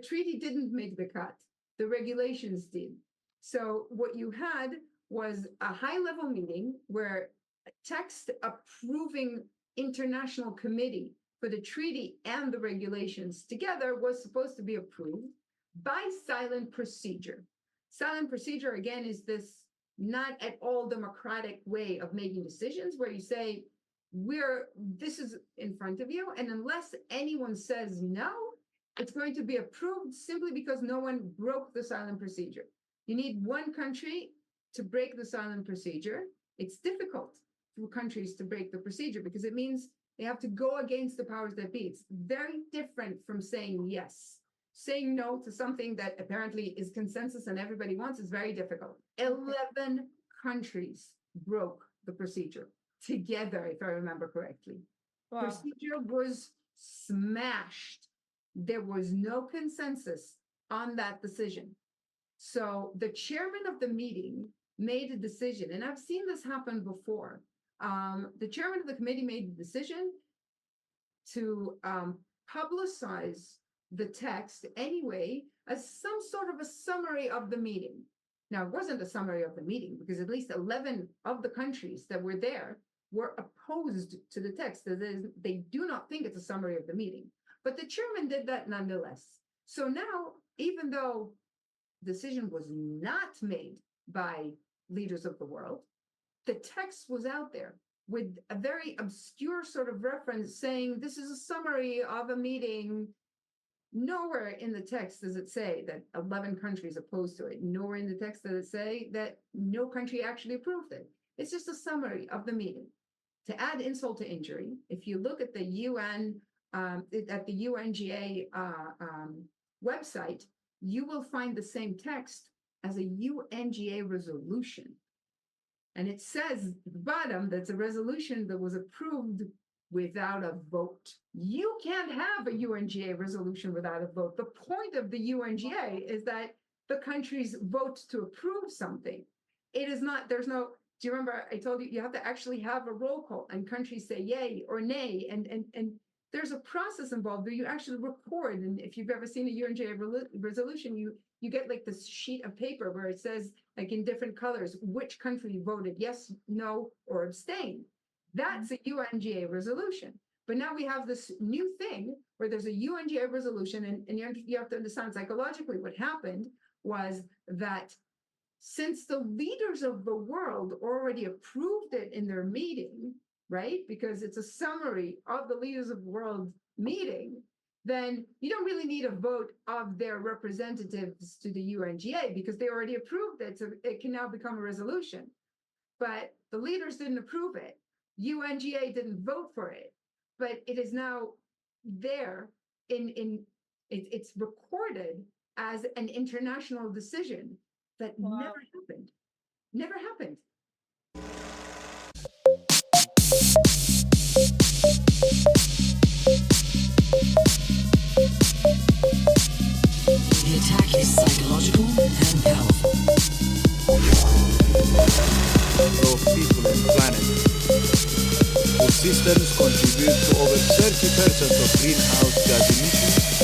treaty didn't make the cut. The regulations did. So what you had was a high-level meeting where a text approving international committee for the treaty and the regulations together was supposed to be approved by silent procedure. Silent procedure, again, is this not at all democratic way of making decisions where you say, this is in front of you, and unless anyone says no, it's going to be approved simply because no one broke the silent procedure. You need one country to break the silent procedure. It's difficult for countries to break the procedure because it means they have to go against the powers that be. It's very different from saying yes. Saying no to something that apparently is consensus and everybody wants is very difficult. 11 countries broke the procedure together, if I remember correctly. Wow. Procedure was smashed. There was no consensus on that decision. So the chairman of the meeting made a decision, and I've seen this happen before. The chairman of the committee made the decision to publicize the text anyway as some sort of a summary of the meeting. Now, it wasn't a summary of the meeting because at least 11 of the countries that were there were opposed to the text. They do not think it's a summary of the meeting. But the chairman did that nonetheless. So now, even though decision was not made by leaders of the world, the text was out there with a very obscure sort of reference saying this is a summary of a meeting. Nowhere in the text does it say that 11 countries opposed to it. Nowhere in the text does it say that no country actually approved it. It's just a summary of the meeting. To add insult to injury, if you look at the UN, at the UNGA website, you will find the same text as a UNGA resolution. And it says at the bottom that's a resolution that was approved without a vote. You can't have a UNGA resolution without a vote. The point of the UNGA is that the countries vote to approve something. It is not, there's no, do you remember I told you, you have to actually have a roll call and countries say yay or nay. And there's a process involved where you actually record. And if you've ever seen a UNGA resolution, you get like this sheet of paper where it says like in different colors, which country voted yes, no, or abstain. That's a UNGA resolution. But now we have this new thing where there's a UNGA resolution, and you have to understand psychologically what happened was that since the leaders of the world already approved it in their meeting, right? Because it's a summary of the leaders of the world meeting, then you don't really need a vote of their representatives to the UNGA because they already approved it. So it can now become a resolution. But the leaders didn't approve it. UNGA didn't vote for it, but it is now there it's recorded as an international decision that never happened. Never happened. The attack is psychological and powerful. Of people on the planet. Food systems contribute to over 30% of greenhouse gas emissions